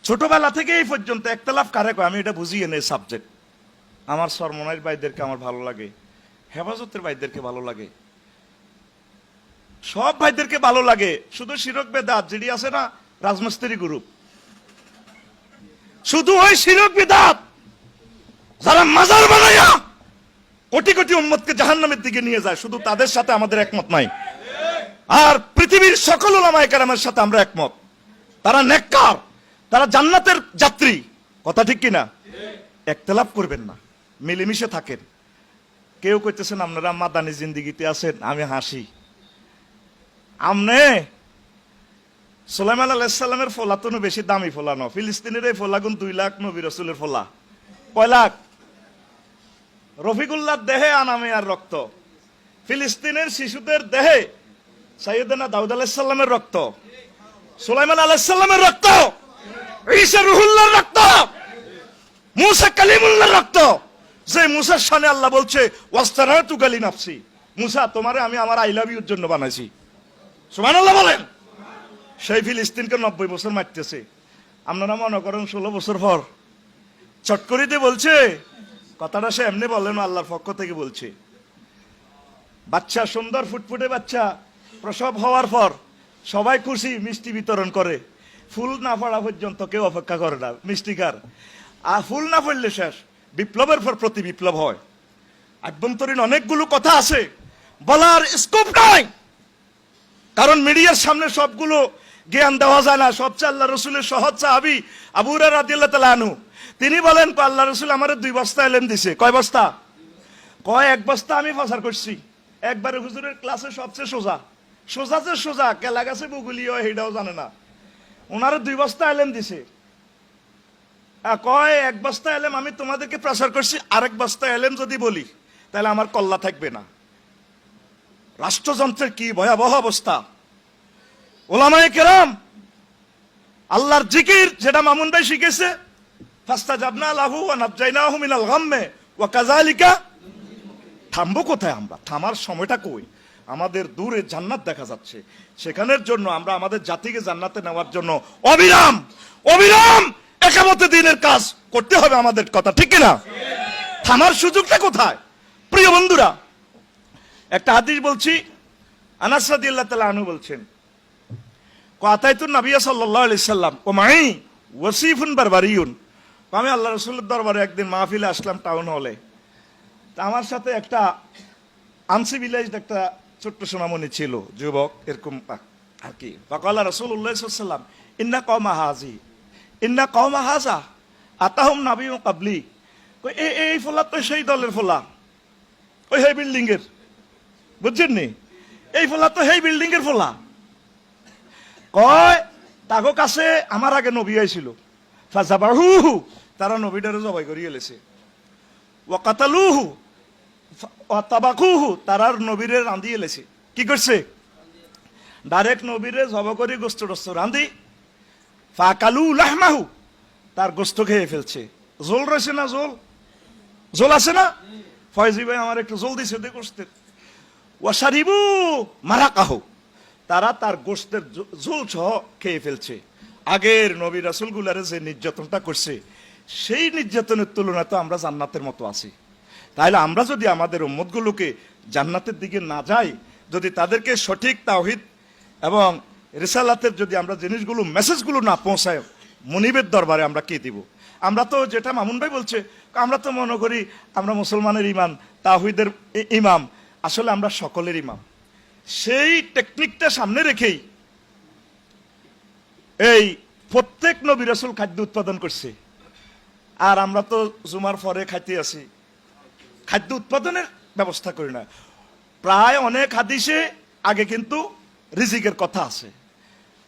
ছোটবেলা থেকে এই পর্যন্ত একতলাফ কারে কয় আমি এটা বুঝিয়ে নেই সাবজেক্ট। আমার সরমনাইর ভাইদেরকে আমার ভালো লাগে, হেফাজতের ভাইদেরকে ভালো লাগে, সব ভাইদেরকে ভালো লাগে। শুধু শিরক বেদাত যেটি আছে না, রাজমিস্ত্রি গ্রুপ, শুধু ওই শিরক বেদাত যারা মাজার বানায়া কোটি কোটি উম্মতকে জাহান্নামের দিকে নিয়ে যায়, শুধু তাদের সাথে আমাদের একমত নাই। আর পৃথিবীর সকল উলামায়ে কেরামের সাথে আমরা একমত। তারা নেককার, তারা জান্নাতের যাত্রী। কথা ঠিক কিনা? একতলাফ করবেন না, মিলেমিশে থাকেন। কেউ কইতেছেন আপনারা মাদানী জিন্দিগিতে আছেন, আমি হাসি। আমনে সুলাইমান আলাইহিস সালামের ফলা তো বেশি দামি ফলা ন, ফিলিস্তিনের এই ফলা গুণ 2 লাখ নবী রাসূলের ফলা। কয় লাখ? রফিকুল্লাহর দেহে আনামিয়ার রক্ত, ফিলিস্তিনের শিশুদের দেহে সাইয়েদনা দাউদ আলাইহিস সালামের রক্ত, সুলাইমান আলাইহিস সালামের রক্ত, ঈসা রুহুল্লাহর রক্ত, মুসা কালিমুল্লাহর রক্ত। যে মুসার শানে আল্লাহ বলছে ওয়াস্তারাতু গালি নাফসি, মুসা তোমারে আমি আমার আই লাভ ইউর জন্য বানাইছি। সুবহানাল্লাহ বলেন। সেই ফিলিস্তিনকে 90 বছর মারতেছে। আপনারা মনে করেন 16 বছর পর চট করে দিয়ে বলছে কথাটা, সে এমনি বলেন, আল্লাহর পক্ষ থেকে বলছে। বাচ্চা, সুন্দর ফুটফুটে বাচ্চা প্রসব হওয়ার পর সবাই খুশি, মিষ্টি বিতরণ করে। ফুল না পড়া পর্যন্ত কেউ অপেক্ষা করে না মিষ্টি খার। আর ফুল না পড়লে শেষ, বিপ্লবের পর প্রতি বিপ্লব হয়। আভ্যন্তরীণ অনেকগুলো কথা আছে, বলার স্কোপ নাই, কারণ মিডিয়ার সামনে সবগুলো জ্ঞান দেওয়া যায় না। সবচেয়ে আল্লাহ রসুলের সহজ সাহাবী আবু হুরায়রা রাদিয়াল্লাহু তাআলা আনহু, তিনি বলেন আল্লাহ রসুল আমার 2 বস্তা ইলম দিছে। কয় বস্তা? কয় 1 বস্তা আমি প্রচার করছি। একবারে হুজুরের ক্লাসে সবচেয়ে সোজা, সোজা যে সোজা, কেলা গাছে বগুলিও সেইটাও জানে না। ওনার 2 বস্তা ইলম দিছে। কয় 1 বস্তা ইলম আমি তোমাদেরকে প্রচার করছি, আরেক বস্তা ইলম যদি বলি তাহলে আমার কল্লা থাকবে না। রাষ্ট্রযন্ত্রের কি ভয়াবহ অবস্থা! উলামায়ে কেরাম আল্লাহর জিকির যেটা মামুন ভাই শিখেছে, ফাস্তাজাবনা লাহু ওয়া নাজাইনাহু মিনাল গাম্মে ওয়া কাযালিকা। থামবো কোথায় আমরা? থামার সময়টা কই? আমাদের দূরে জান্নাত দেখা যাচ্ছে, সেখানের জন্য আমরা আমাদের জাতিকে জান্নাতে নেওয়ার জন্য অবিরাম অবিরাম একামতে দিনের কাজ করতে হবে আমাদের। কথা ঠিক কিনা? থামার সুযোগটা কোথায়? প্রিয় বন্ধুরা, একটা হাদিস বলছি, আনাস রাদিয়াল্লাহু তাআলা আনহু বলছেন, কাতাইতুন নবী সাল্লাল্লাহু আলাইহি সাল্লাম ও মাই ওয়াসিফুন বারবারিয়ুন। আমি আল্লাহ রাসূলের দরবারে একদিন মাহফিলে আসলাম, টাউন হলে। তা আমার সাথে একটা আনসিভিলাইজড একটা ছোট্ট সোনামণি ছিল, যুবক এরকম আর কি। ফাকালা রাসূলুল্লাহ সাল্লাল্লাহু আলাইহি সাল্লাম ইন্না কওমা হাযি ইন্না কওমা হাযা আতাহুম নাবিয়্যুন ক্বাবলি। এই ফলা তো সেই দলের ফলা, ওই সেই বিল্ডিং এর, বুঝছেন নি? এই ফলা তো সেই বিল্ডিং এর ফলা। কয় তাগো কাছে আমার আগে নবী আইছিল, ফাযাবাহুহু, তারা নবীটারে জবাই করে গেলেছে। ওয়া কাতালুহু ওয়া তাবাকুহু, তারার নবীরে রাঁধি এলেছে। কি করছে? ডাইরেক্ট নবীরে জবাই করে গোশত টস্ত রাঁধি, ফাকালু লাহমাহু, তার গোশত খেয়ে ফেলছে। জোল রয়েছে না? জোল জোল আছে না? ফয়জি ভাই আমার একটু জল দিছে দে গোশতের। ওয়াশারিবু মারাকাহু, তারা তার গোশতের ঝোল সহ খেয়ে ফেলছে। আগের নবী রাসূলগুলারে যে নির্যাতনটা করছে, সেই নির্যাতনের তুলনায় তো আমরা জান্নাতের মতো আছি। তাহলে আমরা যদি আমাদের উম্মতগুলোকে জান্নাতের দিকে না যাই, যদি তাদেরকে সঠিক তাওহীদ এবং রিসালাতের যদি আমরা জিনিসগুলো মেসেজগুলো না পৌঁছায়, মুনিবের দরবারে আমরা কি দিব? আমরা তো যেটা মামুন ভাই বলছে, আমরা তো মনে করি আমরা মুসলমানের ইমাম, তাওহীদের ইমাম। আসলে আমরা সকলের ইমাম। সেই টেকনিকটা সামনে রেখেই এই প্রত্যেক নবী রাসূল খাদ্য উৎপাদন করছে, আর আমরা তো জুমার পরে খাইতে আসি, খাদ্য উৎপাদনের ব্যবস্থা করি না। প্রায় অনেক হাদিসে আগে কিন্তু রিজিকের কথা আছে।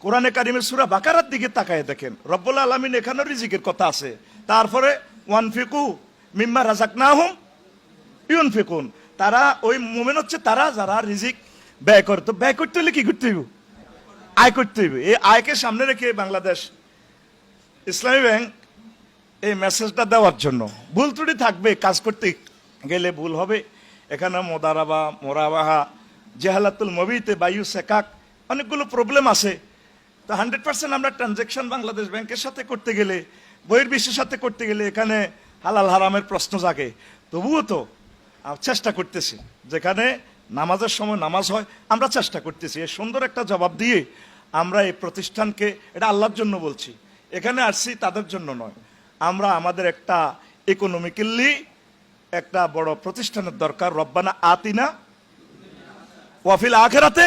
কোরআনে কারিমের সূরা বাকারার দিকে তাকায় দেখেন, রব্বুল আলামিন এখানেও রিজিকের কথা আছে। তারপরে ওয়ানফিকু মিম্মা রাযাকনাহুম ইউনফিকুন, তারা ওই মুমিন হচ্ছে তারা যারা রিজিক ব্যয় করে। তো ব্যয় করতে হলে কি করতে হইব? আয় করতে হইবে। এই আয়কে সামনে রেখে বাংলাদেশ ইসলামী ব্যাংক এই মেসেজটা দেওয়ার জন্য, ভুল ত্রুটি থাকবে, কাজ করতে গেলে ভুল হবে। এখানে মোদারাবা, মোরাবাহা, জেহালাতুল মবিতে, বায়ু সেকাক, অনেকগুলো প্রবলেম আছে। তো 100% আমরা ট্রানজেকশন বাংলাদেশ ব্যাংকের সাথে করতে গেলে, বহির্বিশ্বের সাথে করতে গেলে এখানে হালাল হারামের প্রশ্ন জাগে। তবুও তো চেষ্টা করতেছি, যেখানে নামাজের সময় নামাজ হয় আমরা চেষ্টা করতেছি। এই সুন্দর একটা জবাব দিয়ে আমরা এই প্রতিষ্ঠানকে, এটা আল্লাহর জন্য বলছি, এখানে আসছি তাদের জন্য নয়, আমরা আমাদের একটা ইকোনমিক্যালি একটা বড় প্রতিষ্ঠানের দরকার। রব্বানা আতিনা ওয়াফিল আখিরাতে,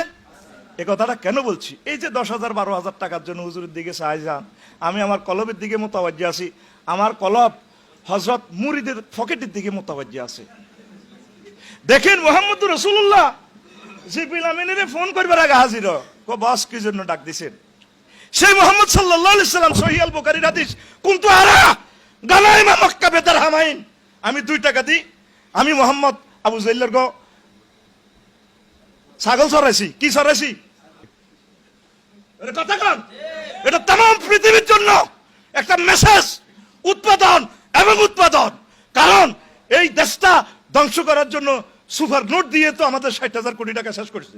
এই কথাটা কেন বলছি? এই যে 10,000 12,000 টাকার জন্য হুজুরের দিকে চাই যান, আমি আমার কলবের দিকে মোতাবাজ্জি আছি, আমার কলব হযরত মুরিদের পকেটের দিকে মোতাবাজ্জি আছে। দেখেন মোহাম্মদ রাসূলুল্লাহ জিবরিল আমিনের ফোন করবার আগে হাজির, কো বস কি জন্য ডাক দিছেন? সেই মুহাম্মদ সাল্লাল্লাহু আলাইহি সাল্লাম, সহিহ আল বুখারীর হাদিস, কুনতু আরা গানাইমা মক্কা বিদিরহামাইন, আমি 2 টাকা দিই, আমি মোহাম্মদ আবু জাইল্লার গো ছাগল চড়াইছি। কি চড়াইছি? এটা কথা কন, এটা तमाम পৃথিবীর জন্য একটা মেসেজ, উৎপাদন এবং উৎপাদন। কারণ এই দেশটা ধ্বংস করার জন্য সুপার নোট দিয়ে তো আমাদের 60,000 কোটি টাকা শেষ করেছে।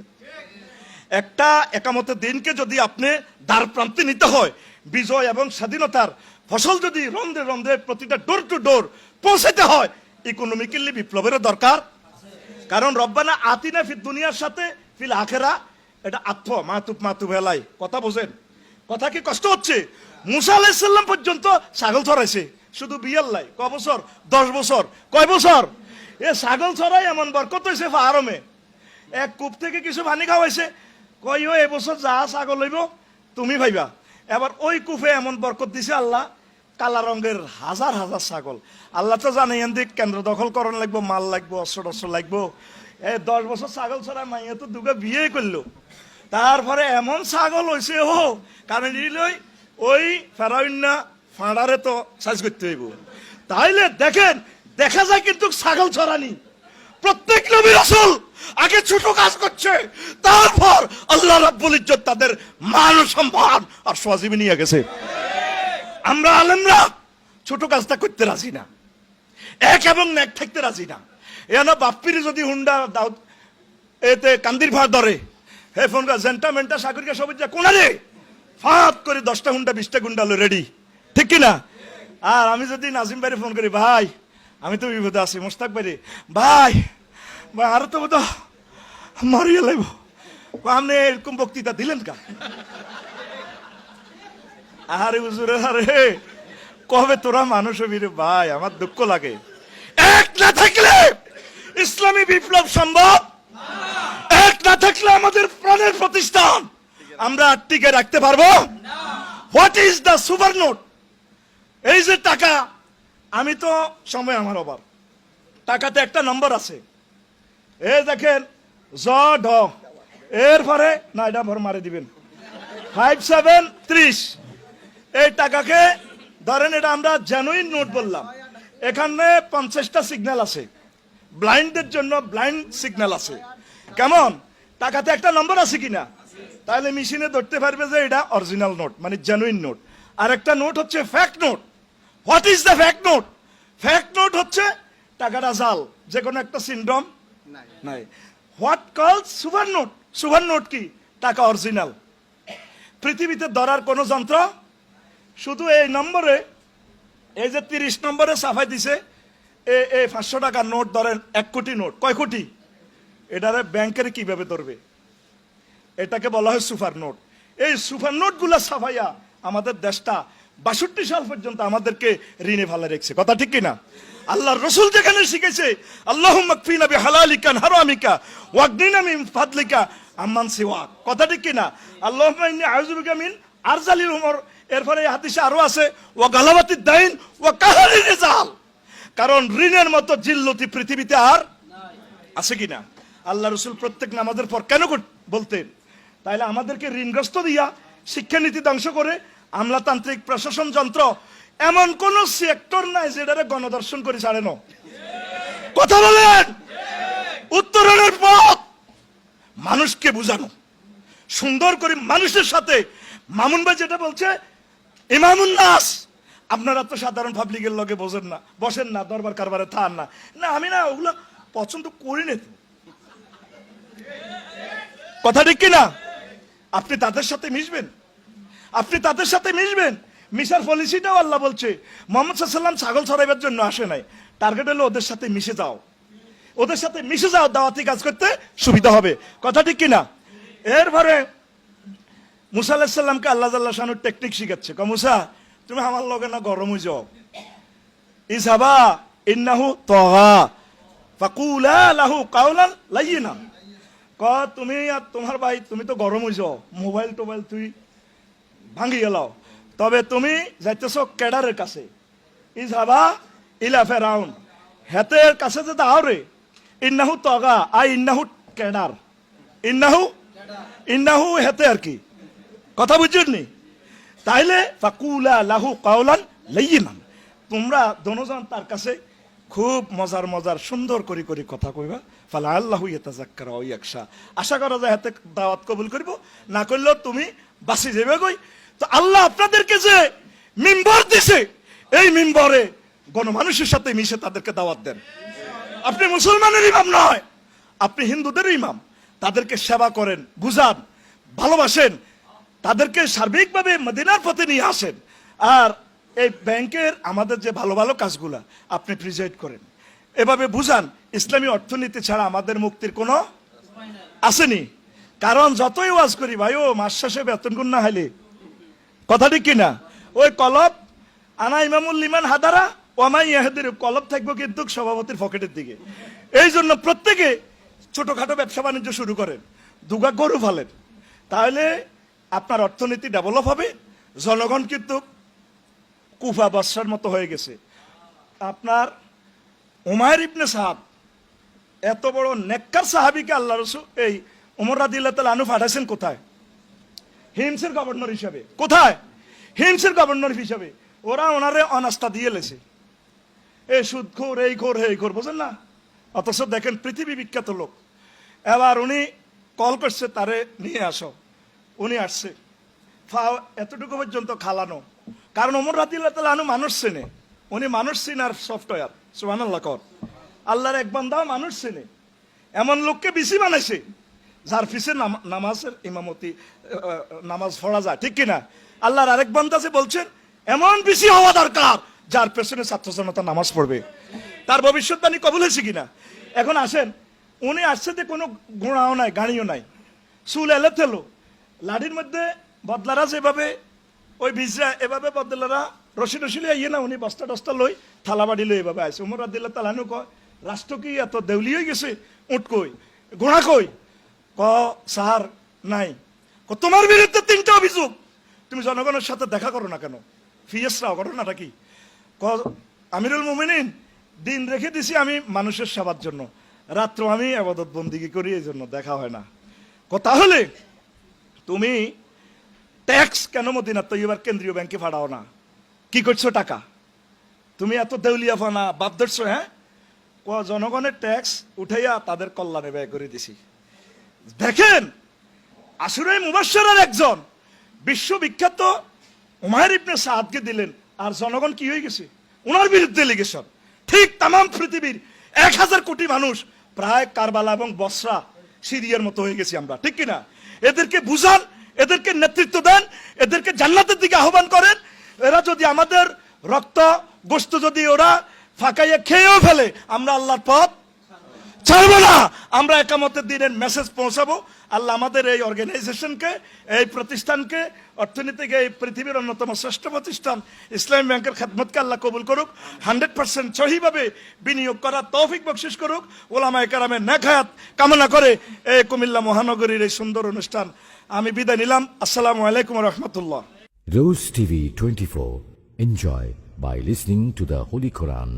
একটা একামতের দিনকে যদি আপনি দ্বার প্রান্তে নিতে হয়, বিজয় এবং স্বাধীনতার ফসল যদি রন্ধ্রে রন্ধ্রে প্রতিটা ডোর টু ডোর পৌঁছাতে হয়, ইকোনমিক্যালি বিপ্লবের দরকার। কারণ রব্বানা আতিনা ফিদ দুনিয়ার সাথে ফিল আখিরা, এটা আত্ম মাতুব হেলাই। কথা বোঝেন? কথা কি কষ্ট হচ্ছে? মুসা আলাইহিস সালাম পর্যন্ত ছাগল চড়াইছে, শুধু বিয়াল্লাই। ক বছর? 10 বছর। কয় বছর? এ ছাগল চড়াই এমন বরকত হয়েছে ফাহারমে, এক কূপ থেকে কিছু পানি খাওয়াইছে, কই ও এবছর যা ছাগল হইব তুমি ভাইবা। এবার ওই কূপে এমন বরকত দিছে আল্লাহ, কালা রঙের হাজার হাজার ছাগল। আল্লাহ তো জানে এদিক কেন্দ্র দখল করণ লাগবো, মাল লাগবো, অস্ত্র টস্ত্র লাগবো। 10 বছর ছাগল ছড়া মাইয়া তো দুগা বিয়ে করলো। তারপরে এমন ছাগল হয়েছে কারণ ওই ফেরাউন্না ফাঁড়ারে তো সাইজ করতে হইব। তাইলে দেখেন, দেখা যায় কিন্তু ছাগল ছড়ানি প্রত্যেক নবী রাসূল আগে ছোট কাজ করছে, তারপর আল্লাহ রাব্বুল ইজ্জত তাদের মান সম্মান আর সজীবী নিয়ে গেছে। আমরা আলেমরা ছোট কাজটা করতে রাজি না, এক এবং নেক থাকতে রাজি না। এনা বাপ্পির যদি হুন্ডা দাও এতে কান্দির ভাড় ধরে, হে ফোন কর জেন্টামেন্টা সাগরিকা সবুজ যা কোনারে ফাঁত করে 10টা হুন্ডা 20টা গুন্ডা লো রেডি, ঠিক কিনা? আর আমি যদি নাজিম ভাইরে ফোন করি, ভাই আমি তো বিপদে আছি, মোস্তাক ভাইরে, ভাই ভাই আরো তো বোধ মারিয়ে লাগবো, আপনি এরকম বক্তৃতা দিলেন কা? আরে হুজুরে, আরে কবে তোরা মানুষ হবি রে ভাই, আমার দুঃখ লাগে। এক না থাকলে ইসলামী বিপ্লব সম্ভব, এক না থাকলে আমাদের প্রাণের প্রতিষ্ঠান আমরা টিকে রাখতে পারবো। What is the super note? এই যে টাকা, আমি তো সময় আমার অভাব, টাকাতে একটা নম্বর আছে, এই দেখেন জ ঢ, এরপরে না এটা ভর মারে দিবেন 5730। এই টাকাকে ধরেন, এটা আমরা জেনুইন নোট বললাম, এখানে 50টা সিগন্যাল আছে, ব্লাইন্ডের জন্য ব্লাইন্ড সিগন্যাল আছে। কেমন? টাকাতে একটা নম্বর আছে কিনা, তাহলে মেশিনে ধরতে পারবে যে এটা অরিজিনাল নোট, মানে জেনুইন নোট। আর একটা নোট হচ্ছে fact note. What is the fact note? Fact note হচ্ছে টাকাটা জাল, যে কোনো একটা সিনড্রোম নাই। হোয়াট কলস সুপার নোট? সুপার নোট কি? টাকা অরিজিনাল, পৃথিবীতে ধরার কোনো যন্ত্র, শুধু এই নম্বরে, এই যে 30 নম্বরে সাফাই দিছে, এই 500 টাকার নোট ধরেন 1 কোটি নোট, কয় কোটি? এটারে ব্যাংকের কিভাবে ধরবে? এটাকে বলা হয় সুপার নোট। এই সুপার নোট গুলা সাফাইয়া আমাদের দেশটা 62 সাল পর্যন্ত আমাদেরকে ঋণে ফেলে রেখেছে। কথা ঠিক কিনা? আল্লাহর রাসূল যেখানে শিখেছে আল্লাহুম্মা কফিনা বিহালালিকা হারামিকা ওয়াগনিনা মিন ফাদলিকা আম্মান সিওয়াক, কথা ঠিক কিনা? আল্লাহুম্মা ইন্নী আউযু বিকা মিন আরজালিল উমর। এরপরে এই হাদিসে আরো আছে ওয়া গালাবাতিদ দাইন ওয়া কাহরির রিজাল, কারণ ঋণের মতো জিল্লতি পৃথিবীতে আর আছে কিনা? আল্লাহ রাসূল প্রত্যেক নামাজের পর কেন বলতেন? তাইলে আমাদেরকে ঋণগ্রস্ত দিয়া শিক্ষানীতি ধ্বংস করে আমলাতান্ত্রিক প্রশাসন যন্ত্র, এমন কোন সেক্টর নাই যেটারে গণদর্শন করে ছাড়ে না। কথা বলেন? উত্তরণের পথ মানুষকে বুঝানো, সুন্দর করে মানুষের সাথে। মামুন ভাই যেটা বলছে ইমামুন নাস, আপনারা তো সাধারণ পাবলিকের লগে বসেন না, দরবার কারবারে থান না। না আমি না ওগুলো পছন্দ করি না। কথা ঠিক কিনা? আপনি তাদের সাথে মিশবেন, আপনি তাদের সাথে মিশবেন। মিশার পলিসিটাও আল্লাহ বলছে। মোহাম্মদ সাল্লাল্লাহু আলাইহি ওয়াসাল্লাম ছাগল চড়াইবার জন্য আসে নাই, টার্গেট হলো ওদের সাথে মিশে যাও, ওদের সাথে মিশে যাও, দাওয়াতি কাজ করতে সুবিধা হবে। কথা ঠিক কিনা? এরপরে মুসা আলাইহিস সালামকে আল্লাহ জাল্লা শানুর টেকনিক শিখাচ্ছে। মুসা, তুমি আমার লগে না গরম হয়ে যাও, ইযহাবা ইন্নাহু তাগা ফাকুলা লাহু কাওলান লাইয়িনা। তুমি আর তোমার ভাই তুমি তো গরম হয়ে যাও, মোবাইল টোবাইল তুই ভাঙি গেলাও, তবে তুমি যাইতেছ কেডারের কাছে, ইযহাবা ইলা ফিরাউন, হেতের কাছে যে দাও রে, ইন্নাহু তাগা আই ইন্নাহু কেডার, ইন্নাহু হেতে আর কি, কথা বুঝছেননি? তাইলে ফাকুলা লাহু কাওলান লাইয়িনান, তোমরা দোনোজন তার কাছে খুব মজার মজার সুন্দর করে করে কথা কইবা। ফালা আল্লাহু ইয়াতাযাক্কারু ওয়া ইয়াখশা, আশা করা যায় হাতে দাওয়াত কবুল করব, না করলেও তুমি বাঁচি যাবে কই। তো আল্লাহ আপনাদেরকে যে মিম্বর দিছে, এই মিম্বরে গণমানুষের সাথে মিশে তাদেরকে দাওয়াত দেন। আপনি মুসলমানের ইমাম নয়, আপনি হিন্দুদের ইমাম, তাদেরকে সেবা করেন, বুঝান, ভালোবাসেন, তাদেরকে সার্বিকভাবে মদিনার পথে নিয়ে আসেন। আর এই ব্যাংকের আমাদের যে ভালো ভালো কাজগুলা আপনি প্রিজাইড করেন, এভাবে বুঝান। ইসলামী অর্থনীতি ছাড়া আমাদের মুক্তির কোনো আসেনি। কারণ যতই ওয়াজ করি ভাই, ও মাস শেষে বেতন গুণ না হাইলে, কথা ঠিক কিনা? ওই কলব আনা ইমামুল লিমান হাদারা ওয়ামাই ইয়াহদির কলব থাকবো কিন্তু সভাপতির পকেটের দিকে। এই জন্য প্রত্যেকে ছোটখাটো ব্যবসা বাণিজ্য শুরু করেন, দুগা গরু ফালেন, তাহলে আপনার অর্থনীতি ডেভেলপ হবে। জনগণ কিন্তু কুফা বর্ষার মতো হয়ে গেছে। আপনার উমাইর ইবনে সাহাব, এত বড় নেককার সাহাবীকে আল্লাহ রাসূল এই ওমর রাদিয়াল্লাহু তাআলা আনহু পাঠাইছেন কোথায়? হিমসের গভর্নর হিসাবে। কোথায়? হিমসের গভর্নর হিসাবে। ওরা ওনারে অনাস্থা দিয়ে লেছে, এই সুদখোর, এই খোর, এই খোর, বোঝেন না? অথচ দেখেন পৃথিবী বিখ্যাত লোক। এবার উনি কল করছে তারে নিয়ে আসো, উনি আসছে, ফাও এতটুকু পর্যন্ত খালানো। কারণ ওমর রাদিয়াল্লাহু তাআলা আনহু মানুষ চেনে, উনি মানুষ চিনার সফটওয়্যার। সুবহানাল্লাহ কর, আল্লাহর এক বান্দাও মানুষ চেনে, এমন লোককে বেশি বানাইছে যার পিছে নামাজের ইমামতি, নামাজ পড়া যায়, ঠিক কিনা? আল্লাহর আরেক বান্দা যে বলছেন এমন বেশি হওয়া দরকার যার পেছনে ছাত্র জনতা নামাজ পড়বে। তার ভবিষ্যৎবাণী কবুল হয়েছে কিনা? এখন আসেন, উনি আসছে যে কোনো গোড়াও নাই, গাড়িও নাই, চুল এলে থেলো, লাঠির মধ্যে বদলারা যেভাবে ওই বিজরা এভাবে বদলারা রশি রশি ইয়ে না, উনি বস্তা টস্তা লই থালা বাড়ি লই এভাবে আসে। ওমর রাদিয়াল্লাহু তাআলা আনহু কয়, রাষ্ট্র কি এত দেউলি হয়ে গেছে? উঠ কই, ঘোড়া কই? ক সাহার নাই। তোমার বিরুদ্ধে 3টা অভিযোগ, তুমি জনগণের সাথে দেখা করো না কেন? ফিয়েসরাও ঘটনাটা কি? ক আমিরুল মুমিনিন, দিন রেখে দিছি আমি মানুষের সেবার জন্য, রাত্র আমি ইবাদত বন্দিগি করি, এই জন্য দেখা হয় না। তাহলে তুমি ট্যাক্স কেন মদিনা তৈয়বার কেন্দ্রীয় ব্যাংকে ফাড়াও না? কি করছো টাকা? তুমি এত দেউলিয়া ফানা বাপ ধরছো? হ্যাঁ, জনগণের ট্যাক্স উঠাইয়া তাদের কল্যাণে ব্যয় করে দিছি। দেখেন, আশুরায়ে মুবাশশারার একজন বিশ্ববিখ্যাত উমাইর ইবনে সাদকে দিলেন, আর জনগণ কি হয়ে গেছে? ওনার বিরুদ্ধে লিগেশন। ঠিক তাম পৃথিবীর 1000 কোটি মানুষ প্রায় কারবালা এবং বসরা, সিরিয়ার মতো হয়ে গেছি আমরা, ঠিক কিনা? এদেরকে বুঝান, এদেরকে নেতৃত্ব দেন, এদেরকে জান্নাতের দিকে আহ্বান করেন। এরা যদি আমাদের রক্ত গোশত যদি ওরা ফাঁকাইয়া খেয়েও ফেলে, আমরা আল্লাহর পথ ছাড়বো না। আমরা একামতের দিনের মেসেজ পৌঁছাবো। আল্লাহ আমাদের এই অর্গানাইজেশনকে, এই প্রতিষ্ঠানকে, অর্থনীতিকে, এই পৃথিবীর অন্যতম শ্রেষ্ঠ প্রতিষ্ঠান ইসলামী ব্যাংকের খেদমতকে আল্লাহ কবুল করুক। 100% সহিভাবে বিনিয়োগ করার তৌফিক বকশিশ করুক। ওলামায়ে কেরামের নেক হায়াত কামনা করে এই কুমিল্লা মহানগরীর এই সুন্দর অনুষ্ঠান আমি বিদায় নিলাম। আসসালামু আলাইকুম ওয়া রাহমাতুল্লাহ। Rose TV 24. Enjoy by listening to the Holy Quran.